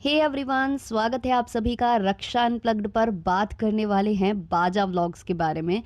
Hey everyone, स्वागत है आप सभी का रक्षा अनप्लग्ड पर। बात करने वाले हैं बाजा व्लॉग्स के बारे में।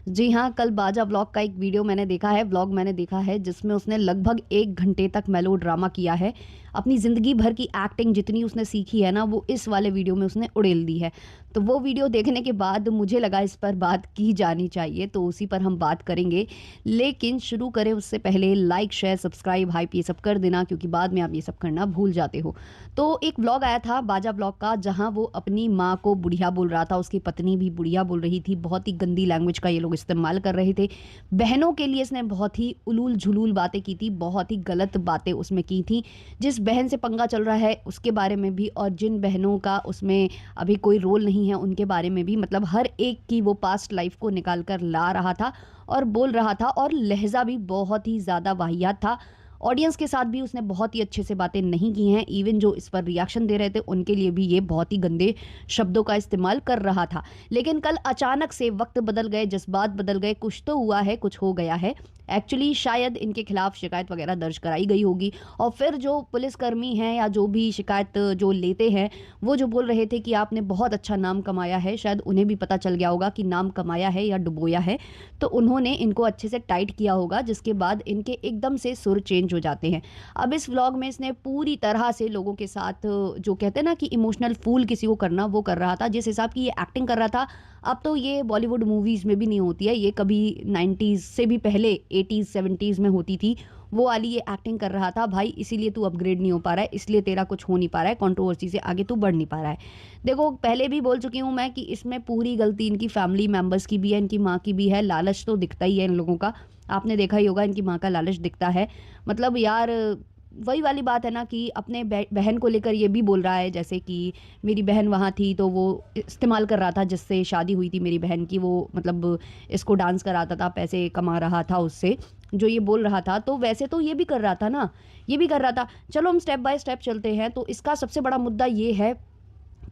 जी हाँ, कल बाजा व्लॉग का एक वीडियो मैंने देखा है, व्लॉग मैंने देखा है, जिसमें उसने लगभग 1 घंटे तक मेलो ड्रामा किया है। अपनी ज़िंदगी भर की एक्टिंग जितनी उसने सीखी है ना, वो इस वाले वीडियो में उसने उड़ेल दी है। तो वो वीडियो देखने के बाद मुझे लगा इस पर बात की जानी चाहिए, तो उसी पर हम बात करेंगे। लेकिन शुरू करें उससे पहले लाइक, शेयर, सब्सक्राइब, हाइप ये सब कर देना, क्योंकि बाद में आप ये सब करना भूल जाते हो। तो एक व्लॉग आया था बाजा व्लॉग का, जहां वो अपनी माँ को बुढ़िया बोल रहा था, उसकी पत्नी भी बुढ़िया बोल रही थी। बहुत ही गंदी लैंग्वेज का ये लोग इस्तेमाल कर रहे थे। बहनों के लिए इसने बहुत ही उलूल झुलूल बातें की थी, बहुत ही गलत बातें उसमें की थी। जिस बहन से पंगा चल रहा है उसके बारे में भी, और जिन बहनों का उसमें अभी कोई रोल नहीं है उनके बारे में भी, मतलब हर एक की वो पास्ट लाइफ को निकाल कर ला रहा था और बोल रहा था। और लहजा भी बहुत ही ज़्यादा वाहियात था। ऑडियंस के साथ भी उसने बहुत ही अच्छे से बातें नहीं की हैं। इवन जो इस पर रिएक्शन दे रहे थे उनके लिए भी ये बहुत ही गंदे शब्दों का इस्तेमाल कर रहा था। लेकिन कल अचानक से वक्त बदल गए, जज्बात बदल गए, कुछ तो हुआ है, कुछ हो गया है। एक्चुअली शायद इनके खिलाफ शिकायत वगैरह दर्ज कराई गई होगी, और फिर जो पुलिसकर्मी हैं या जो भी शिकायत जो लेते हैं, वो जो बोल रहे थे कि आपने बहुत अच्छा नाम कमाया है, शायद उन्हें भी पता चल गया होगा कि नाम कमाया है या डुबोया है। तो उन्होंने इनको अच्छे से टाइट किया होगा, जिसके बाद इनके एकदम से सुर चेंज हो जाते हैं। अब इस व्लॉग में इसने पूरी तरह से लोगों के साथ, जो कहते हैं ना कि इमोशनल फूल किसी को करना, वो कर रहा था। जिस हिसाब की ये एक्टिंग कर रहा था, अब तो ये बॉलीवुड मूवीज में भी नहीं होती है, ये कभी 90s से भी पहले 80s 70s में होती थी, वो वाली ये एक्टिंग कर रहा था। भाई इसीलिए तू अपग्रेड नहीं हो पा रहा है, इसलिए तेरा कुछ हो नहीं पा रहा है, कंट्रोवर्सी से आगे तू बढ़ नहीं पा रहा है। देखो, पहले भी बोल चुकी हूँ मैं कि इसमें पूरी गलती इनकी फैमिली मेंबर्स की भी है, इनकी माँ की भी है। लालच तो दिखता ही है इन लोगों का, आपने देखा ही होगा, इनकी माँ का लालच दिखता है। मतलब यार, वही वाली बात है ना कि अपने बहन को लेकर ये भी बोल रहा है, जैसे कि मेरी बहन वहाँ थी तो वो इस्तेमाल कर रहा था, जिससे शादी हुई थी मेरी बहन की, वो मतलब इसको डांस कराता था, पैसे कमा रहा था उससे, जो ये बोल रहा था। तो वैसे तो ये भी कर रहा था ना, ये भी कर रहा था। चलो हम स्टेप बाय स्टेप चलते हैं। तो इसका सबसे बड़ा मुद्दा ये है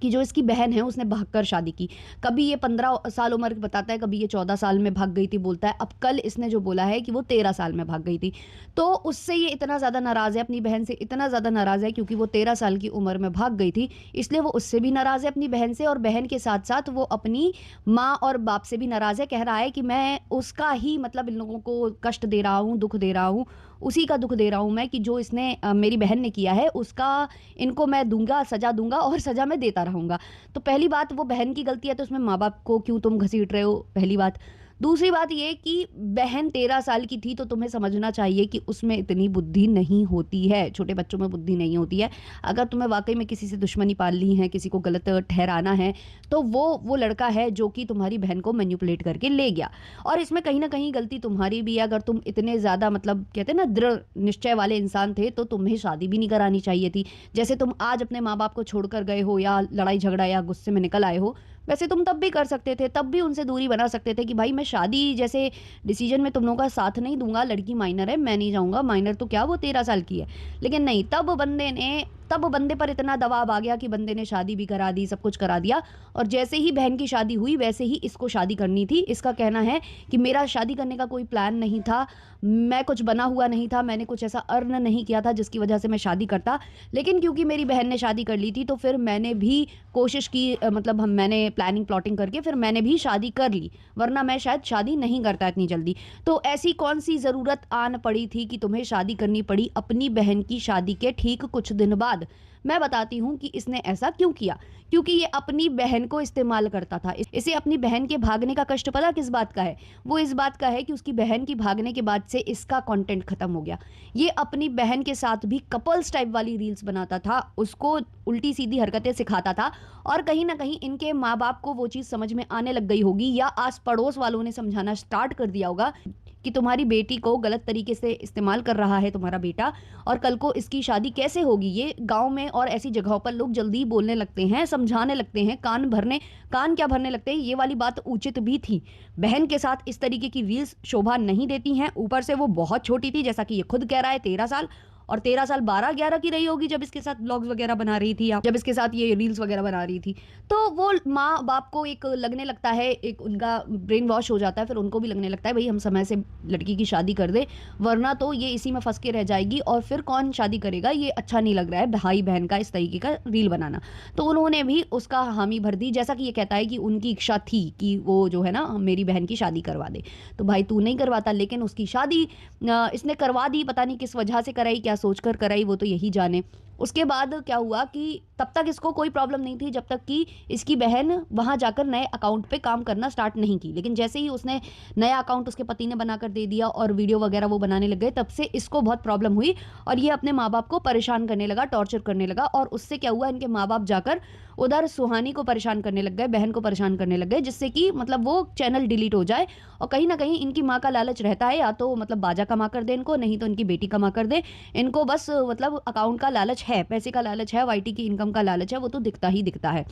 कि जो इसकी बहन है उसने भागकर शादी की। कभी ये 15 साल उम्र बताता है, कभी ये 14 साल में भाग गई थी बोलता है। अब कल इसने जो बोला है कि वो 13 साल में भाग गई थी, तो उससे ये इतना ज़्यादा नाराज़ है, अपनी बहन से इतना ज़्यादा नाराज़ है, क्योंकि वो 13 साल की उम्र में भाग गई थी, इसलिए वो उससे भी नाराज़ है अपनी बहन से, और बहन के साथ साथ वो अपनी माँ और बाप से भी नाराज़ है। कह रहा है कि मैं उसका ही, मतलब इन लोगों को कष्ट दे रहा हूँ, दुख दे रहा हूँ, उसी का दुख दे रहा हूँ मैं, कि जो इसने मेरी बहन ने किया है उसका इनको मैं दूंगा, सजा दूंगा, और सजा मैं देता रहूंगा। तो पहली बात, वो बहन की गलती है, तो उसमें माँ बाप को क्यों तुम घसीट रहे हो, पहली बात। दूसरी बात ये कि बहन 13 साल की थी, तो तुम्हें समझना चाहिए कि उसमें इतनी बुद्धि नहीं होती है, छोटे बच्चों में बुद्धि नहीं होती है। अगर तुम्हें वाकई में किसी से दुश्मनी पालनी है, किसी को गलत ठहराना है, तो वो लड़का है जो कि तुम्हारी बहन को मैनिपुलेट करके ले गया। और इसमें कहीं ना कहीं गलती तुम्हारी भी है। अगर तुम इतने ज़्यादा, मतलब कहते हैं ना, दृढ़ निश्चय वाले इंसान थे, तो तुम्हें शादी भी नहीं करानी चाहिए थी। जैसे तुम आज अपने माँ बाप को छोड़कर गए हो, या लड़ाई झगड़ा या गुस्से में निकल आए हो, वैसे तुम तब भी कर सकते थे, तब भी उनसे दूरी बना सकते थे कि भाई मैं शादी जैसे डिसीजन में तुम लोगों का साथ नहीं दूंगा, लड़की माइनर है, मैं नहीं जाऊंगा। माइनर तो क्या, वो 13 साल की है। लेकिन नहीं, तब बंदे पर इतना दबाव आ गया कि बंदे ने शादी भी करा दी, सब कुछ करा दिया। और जैसे ही बहन की शादी हुई, वैसे ही इसको शादी करनी थी। इसका कहना है कि मेरा शादी करने का कोई प्लान नहीं था, मैं कुछ बना हुआ नहीं था, मैंने कुछ ऐसा अर्न नहीं किया था जिसकी वजह से मैं शादी करता। लेकिन क्योंकि मेरी बहन ने शादी कर ली थी, तो फिर मैंने भी कोशिश की, मतलब मैंने प्लानिंग प्लॉटिंग करके फिर मैंने भी शादी कर ली, वरना मैं शायद शादी नहीं करता इतनी जल्दी। तो ऐसी कौन सी ज़रूरत आन पड़ी थी कि तुम्हें शादी करनी पड़ी अपनी बहन की शादी के ठीक कुछ दिन बाद? मैं बताती हूँ कि इसने ऐसा क्यों किया। क्योंकि ये अपनी बहन को इस्तेमाल करता था। इसे अपनी बहन के भागने का कष्ट पता किस बात का है? वो इस बात का है कि उसकी बहन की भागने के बाद से इसका कंटेंट खत्म हो गया। ये अपनी बहन के साथ भी कपल्स टाइप वाली रील्स बनाता था, उसको उल्टी सीधी हरकतें सिखाता था, और कहीं ना कहीं इनके माँ बाप को वो चीज़ समझ में आने लग गई होगी, या आस पड़ोस वालों ने समझाना स्टार्ट कर दिया होगा कि तुम्हारी बेटी को गलत तरीके से इस्तेमाल कर रहा है तुम्हारा बेटा, और कल को इसकी शादी कैसे होगी। ये गांव में और ऐसी जगहों पर लोग जल्दी बोलने लगते हैं, समझाने लगते हैं, कान क्या भरने लगते हैं। ये वाली बात उचित भी थी। बहन के साथ इस तरीके की रील्स शोभा नहीं देती हैं। ऊपर से वो बहुत छोटी थी, जैसा कि ये खुद कह रहा है, 13 साल। और 13 साल 12-11 की रही होगी जब इसके साथ ब्लॉग्स वगैरह बना रही थी या जब इसके साथ ये रील्स वगैरह बना रही थी। तो वो माँ बाप को एक लगने लगता है, एक उनका ब्रेन वॉश हो जाता है, फिर उनको भी लगने लगता है भाई हम समय से लड़की की शादी कर दे, वरना तो ये इसी में फंस के रह जाएगी और फिर कौन शादी करेगा, ये अच्छा नहीं लग रहा है भाई बहन का इस तरीके का रील बनाना। तो उन्होंने भी उसका हामी भर दी, जैसा कि ये कहता है कि उनकी इच्छा थी कि वो जो है ना मेरी बहन की शादी करवा दे। तो भाई तू नहीं करवाता, लेकिन उसकी शादी इसने करवा दी, पता नहीं किस वजह से कराई, क्या सोचकर कराई, वो तो यही जाने। उसके बाद क्या हुआ कि तब तक इसको कोई प्रॉब्लम नहीं थी जब तक कि इसकी बहन वहां जाकर नए अकाउंट पे काम करना स्टार्ट नहीं की। लेकिन जैसे ही उसने नया अकाउंट उसके पति ने बनाकर दे दिया और वीडियो वगैरह वो बनाने लग गए, तब से इसको बहुत प्रॉब्लम हुई और ये अपने माँ बाप को परेशान करने लगा, टॉर्चर करने लगा। और उससे क्या हुआ, इनके माँ बाप जाकर उधर सुहानी को परेशान करने लग गए, बहन को परेशान करने लग गए, जिससे कि मतलब वो चैनल डिलीट हो जाए। और कहीं ना कहीं इनकी माँ का लालच रहता है, या तो मतलब बाजा कमा कर दे इनको, नहीं तो इनकी बेटी कमा कर दे इनको। बस मतलब अकाउंट का लालच है, पैसे का लालच है, वाईटी की इनकम का लालच है, वो तो दिखता ही दिखता है।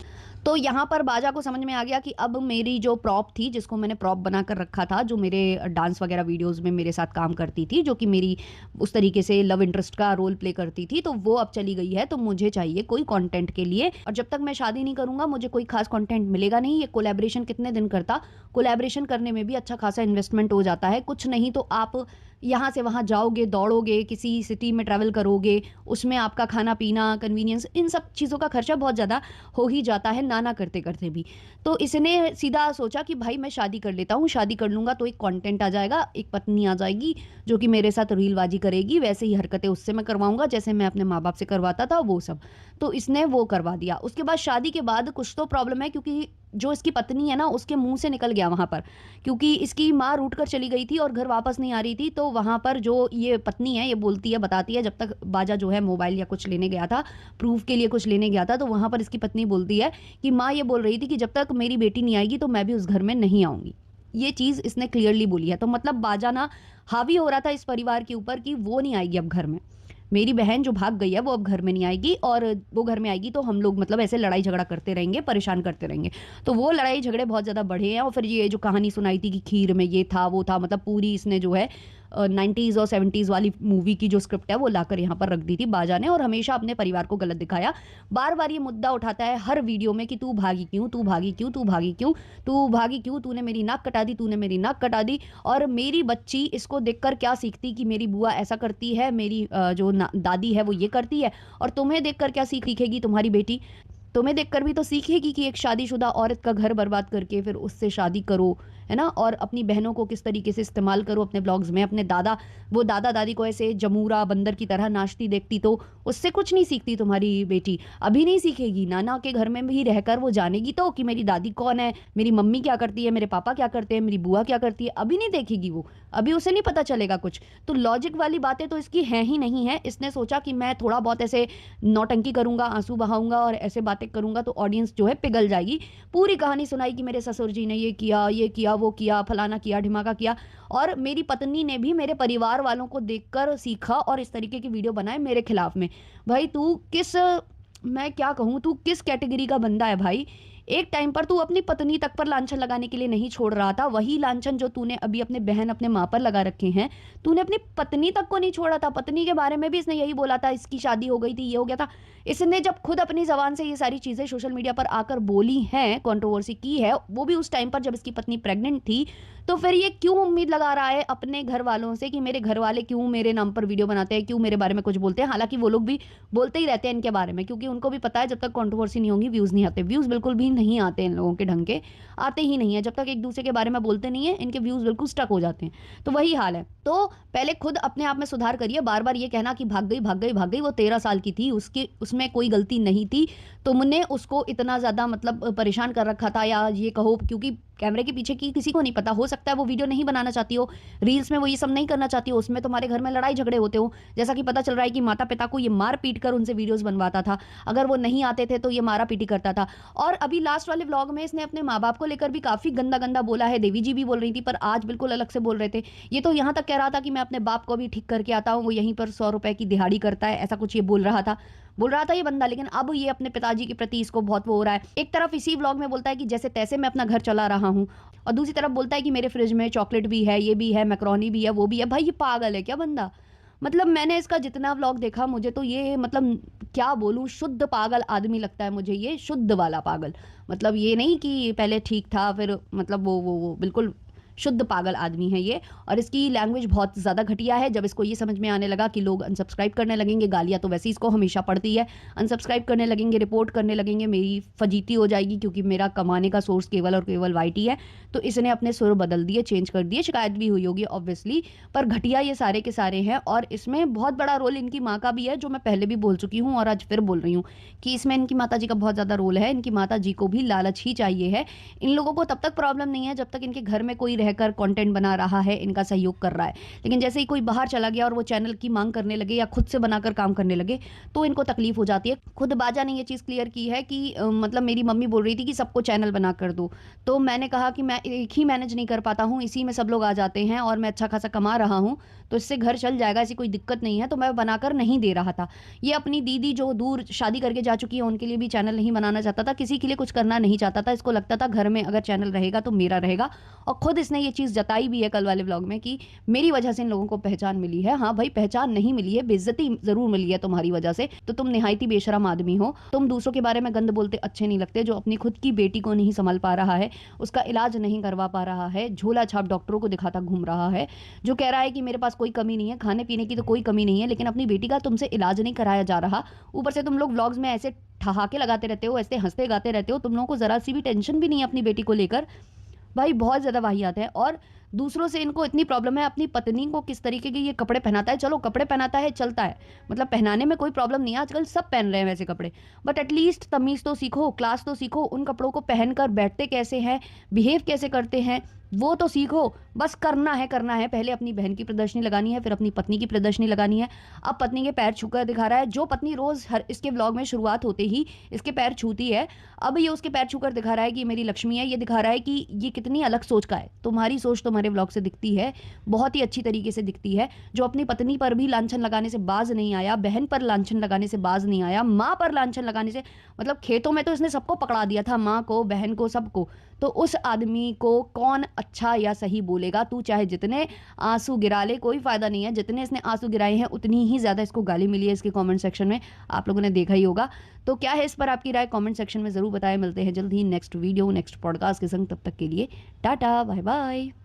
तो यहाँ पर बाजा को समझ में आ गया कि अब मेरी जो प्रॉप थी, जिसको मैंने प्रॉप बना कर रखा था, जो मेरे डांस वगैरह वीडियोस में मेरे साथ काम करती थी, जो कि मेरी उस तरीके से लव इंटरेस्ट का रोल प्ले करती थी, तो वो अब चली गई है। तो मुझे चाहिए कोई कंटेंट के लिए, और जब तक मैं शादी नहीं करूंगा मुझे कोई खास कंटेंट मिलेगा नहीं। ये कोलैबोरेशन कितने दिन करता, कोलैबोरेशन करने में भी अच्छा खासा इन्वेस्टमेंट हो जाता है। कुछ नहीं तो आप यहाँ से वहाँ जाओगे, दौड़ोगे, किसी सिटी में ट्रैवल करोगे, उसमें आपका खाना पीना, कन्वीनियंस, इन सब चीज़ों का खर्चा बहुत ज़्यादा हो ही जाता है, ना करते करते भी। तो इसने सीधा सोचा कि भाई मैं शादी कर लेता हूँ, शादी कर लूँगा तो एक कंटेंट आ जाएगा, एक पत्नी आ जाएगी जो कि मेरे साथ रीलबाजी करेगी, वैसे ही हरकतें उससे मैं करवाऊंगा जैसे मैं अपने माँ बाप से करवाता था वो सब। तो इसने वो करवा दिया। उसके बाद शादी के बाद कुछ तो प्रॉब्लम है, क्योंकि जो इसकी पत्नी है ना उसके मुंह से निकल गया वहां पर, क्योंकि इसकी माँ रूठ कर चली गई थी और घर वापस नहीं आ रही थी। तो वहां पर जो ये पत्नी है ये बोलती है, बताती है, जब तक बाजा जो है मोबाइल या कुछ लेने गया था, प्रूफ के लिए कुछ लेने गया था, तो वहां पर इसकी पत्नी बोलती है कि माँ ये बोल रही थी कि जब तक मेरी बेटी नहीं आएगी तो मैं भी उस घर में नहीं आऊंगी। ये चीज इसने क्लियरली बोली है। तो मतलब बाजा ना हावी हो रहा था इस परिवार के ऊपर कि वो नहीं आएगी अब घर में, मेरी बहन जो भाग गई है वो अब घर में नहीं आएगी, और वो घर में आएगी तो हम लोग मतलब ऐसे लड़ाई झगड़ा करते रहेंगे, परेशान करते रहेंगे। तो वो लड़ाई झगड़े बहुत ज़्यादा बढ़े हैं। और फिर ये जो कहानी सुनाई थी कि खीर में ये था वो था, मतलब पूरी इसने जो है 90s और 70s वाली मूवी की जो स्क्रिप्ट है वो लाकर यहाँ पर रख दी थी बाजा ने, और हमेशा अपने परिवार को गलत दिखाया। बार बार ये मुद्दा उठाता है हर वीडियो में कि तू भागी क्यों, तू भागी क्यों, तू भागी क्यों, तू भागी क्यों, तूने मेरी नाक कटा दी, तूने मेरी नाक कटा दी। और मेरी बच्ची इसको देखकर क्या सीखती कि मेरी बुआ ऐसा करती है, मेरी जो दादी है वो ये करती है, और तुम्हें देखकर क्या सीखेगी तुम्हारी बेटी, तुम्हें देखकर भी तो सीखेगी कि एक शादीशुदा औरत का घर बर्बाद करके फिर उससे शादी करो, है ना, और अपनी बहनों को किस तरीके से इस्तेमाल करो अपने ब्लॉग्स में। अपने वो दादा दादी को ऐसे जमूरा बंदर की तरह नाचती देखती, तो उससे कुछ नहीं सीखती तुम्हारी बेटी, अभी नहीं सीखेगी। नाना के घर में भी रहकर वो जानेगी तो कि मेरी दादी कौन है, मेरी मम्मी क्या करती है, मेरे पापा क्या करते हैं, मेरी बुआ क्या करती है, अभी नहीं देखेगी वो, अभी उसे नहीं पता चलेगा कुछ। तो लॉजिक वाली बातें तो इसकी हैं ही नहीं है। इसने सोचा कि मैं थोड़ा बहुत ऐसे नौटंकी करूंगा, आंसू बहाऊंगा और ऐसे बातें करूंगा तो ऑडियंस जो है पिघल जाएगी। पूरी कहानी सुनाई कि मेरे ससुर जी ने ये किया वो किया, फलाना किया, ढिमाका किया, और मेरी पत्नी ने भी मेरे परिवार वालों को देखकर सीखा और इस तरीके की वीडियो बनाए मेरे खिलाफ में। भाई तू किस, मैं क्या कहूँ, तू किस कैटेगरी का बंदा है भाई। एक टाइम पर तू अपनी पत्नी तक पर लांछन लगाने के लिए नहीं छोड़ रहा था, वही लांछन जो तूने अभी अपने बहन अपने माँ पर लगा रखे हैं, तूने अपनी पत्नी तक को नहीं छोड़ा था। पत्नी के बारे में भी इसने यही बोला था, इसकी शादी हो गई थी, ये हो गया था। इसने जब खुद अपनी जबान से ये सारी चीजें सोशल मीडिया पर आकर बोली हैं, कंट्रोवर्सी की है, वो भी उस टाइम पर जब इसकी पत्नी प्रेग्नेंट थी, तो फिर ये क्यों उम्मीद लगा रहा है अपने घर वालों से कि मेरे घर वाले क्यों मेरे नाम पर वीडियो बनाते हैं, क्यों मेरे बारे में कुछ बोलते हैं। हालांकि वो लोग भी बोलते ही रहते हैं इनके बारे में, क्योंकि उनको भी पता है जब तक कंट्रोवर्सी नहीं होगी व्यूज नहीं आते। व्यूज बिल्कुल भी नहीं आते इन लोगों के ढंग के, आते ही नहीं है। जब तक एक दूसरे के बारे में बोलते नहीं है इनके व्यूज बिल्कुल स्टक हो जाते हैं। तो वही हाल है। तो पहले खुद अपने आप में सुधार करिए। बार बार ये कहना कि भाग गई भाग गई भाग गई, वो 13 साल की थी, उसमें कोई गलती नहीं थी। तुमने उसको इतना ज्यादा मतलब परेशान कर रखा था, या ये कहो क्योंकि कैमरे के पीछे की किसी को नहीं पता, हो सकता है वो वीडियो नहीं बनाना चाहती हो, रील्स में वो ये सब नहीं करना चाहती हो, उसमें तुम्हारे घर में लड़ाई झगड़े होते हो। जैसा कि पता चल रहा है कि माता पिता को ये मार पीट कर उनसे वीडियोस बनवाता था, अगर वो नहीं आते थे तो ये मारा पीटी करता था। और अभी लास्ट वाले व्लॉग में इसने अपने माँ बाप को लेकर भी काफी गंदा गंदा बोला है। देवी जी भी बोल रही थी, पर आज बिल्कुल अलग से बोल रहे थे। ये तो यहाँ तक कह रहा था कि मैं अपने बाप को भी ठीक करके आता हूँ, वो यहीं पर 100 रुपए की दिहाड़ी करता है, ऐसा कुछ ये बोल रहा था ये बंदा। लेकिन अब ये अपने पिताजी के प्रति इसको बहुत वो हो रहा है। एक तरफ इसी व्लॉग में बोलता है कि जैसे तैसे मैं अपना घर चला रहा हूँ, और दूसरी तरफ बोलता है कि मेरे फ्रिज में चॉकलेट भी है, ये भी है, मैक्रोनी भी है, वो भी है। भाई ये पागल है क्या बंदा? मतलब मैंने इसका जितना व्लॉग देखा मुझे तो ये मतलब क्या बोलूँ, शुद्ध पागल आदमी लगता है मुझे, ये शुद्ध वाला पागल। मतलब ये नहीं कि पहले ठीक था फिर मतलब वो बिल्कुल शुद्ध पागल आदमी है ये। और इसकी लैंग्वेज बहुत ज़्यादा घटिया है। जब इसको ये समझ में आने लगा कि लोग अनसब्सक्राइब करने लगेंगे, गालियाँ तो वैसे ही इसको हमेशा पड़ती है, अनसब्सक्राइब करने लगेंगे, रिपोर्ट करने लगेंगे, मेरी फजीती हो जाएगी क्योंकि मेरा कमाने का सोर्स केवल और केवल वाईटी है। तो इसने अपने सुर बदल दिए, चेंज कर दिए, शिकायत भी हुई होगी ऑब्वियसली। पर घटिया ये सारे के सारे हैं और इसमें बहुत बड़ा रोल इनकी माँ का भी है, जो मैं पहले भी बोल चुकी हूँ और आज फिर बोल रही हूँ कि इसमें इनकी माता जी का बहुत ज़्यादा रोल है। इनकी माता जी को भी लालच ही चाहिए है। इन लोगों को तब तक प्रॉब्लम नहीं है जब तक इनके घर में कोई रहकर कंटेंट बना रहा है, इनका सहयोग कर रहा है। लेकिन जैसे ही कोई बाहर चला गया और वो चैनल की मांग करने लगे या खुद से बनाकर काम करने लगे तो इनको तकलीफ हो जाती है। खुद बाजा ने ये चीज़ क्लियर की है कि मतलब मेरी मम्मी बोल रही थी कि सबको चैनल बना कर दो, तो मैंने कहा कि मैं एक ही मैनेज नहीं कर पाता हूँ, इसी में सब लोग आ जाते हैं और मैं अच्छा खासा कमा रहा हूँ तो इससे घर चल जाएगा, ऐसी कोई दिक्कत नहीं है। तो मैं बनाकर नहीं दे रहा था। ये अपनी दीदी जो दूर शादी करके जा चुकी है उनके लिए भी चैनल नहीं बनाना चाहता था, किसी के लिए कुछ करना नहीं चाहता था। इसको लगता था घर में अगर चैनल रहेगा तो मेरा रहेगा। और खुद इसने ये चीज़ जताई भी है कल वाले व्लॉग में कि मेरी वजह से इन लोगों को पहचान मिली है। हाँ भाई, पहचान नहीं मिली है, बेइज्जती जरूर मिली है तुम्हारी वजह से। तो तुम निहायती बेशरम आदमी हो, तुम दूसरों के बारे में गंद बोलते अच्छे नहीं लगते। जो अपनी खुद की बेटी को नहीं संभाल पा रहा है, उसका इलाज नहीं करवा पा रहा है, झोला छाप डॉक्टरों को दिखाता घूम रहा है, जो कह रहा है कि मेरे पास कोई कमी नहीं है, खाने पीने की तो कोई कमी नहीं है, लेकिन अपनी बेटी का तुमसे इलाज नहीं कराया जा रहा। ऊपर से तुम लोग व्लॉग्स में ऐसे ठहाके लगाते रहते हो, ऐसे हंसते गाते रहते हो, तुम लोगों को जरा सी भी टेंशन भी नहीं है अपनी बेटी को लेकर। भाई बहुत ज़्यादा वाहियात है। और दूसरों से इनको इतनी प्रॉब्लम है, अपनी पत्नी को किस तरीके के ये कपड़े पहनाता है। चलो कपड़े पहनाता है चलता है, मतलब पहनाने में कोई प्रॉब्लम नहीं है, आजकल सब पहन रहे हैं वैसे कपड़े। बट एटलीस्ट तमीज़ तो सीखो, क्लास तो सीखो, उन कपड़ों को पहनकर बैठते कैसे हैं, बिहेव कैसे करते हैं वो तो सीखो। बस करना है करना है, पहले अपनी बहन की प्रदर्शनी लगानी है, फिर अपनी पत्नी की प्रदर्शनी लगानी है। अब पत्नी के पैर छूकर दिखा रहा है, जो पत्नी रोज़ हर इसके व्लॉग में शुरुआत होते ही इसके पैर छूती है, अब ये उसके पैर छूकर दिखा रहा है कि मेरी लक्ष्मी है। ये दिखा रहा है कि ये कितनी अलग सोच का है। तुम्हारी सोच तुम्हारे व्लॉग से दिखती है, बहुत ही अच्छी तरीके से दिखती है। जो अपनी पत्नी पर भी लांछन लगाने से बाज नहीं आया, बहन पर लांछन लगाने से बाज नहीं आया, माँ पर लांछन लगाने से, मतलब खेतों में तो इसने सबको पकड़ा दिया था, माँ को, बहन को, सबको। तो उस आदमी को कौन अच्छा या सही बोलेगा। तू चाहे जितने आंसू गिरा ले, कोई फ़ायदा नहीं है। जितने इसने आंसू गिराए हैं उतनी ही ज़्यादा इसको गाली मिली है इसके कमेंट सेक्शन में, आप लोगों ने देखा ही होगा। तो क्या है इस पर आपकी राय कमेंट सेक्शन में ज़रूर बताएं। मिलते हैं जल्द ही नेक्स्ट वीडियो नेक्स्ट पॉडकास्ट के संग, तब तक के लिए टाटा बाय बाय।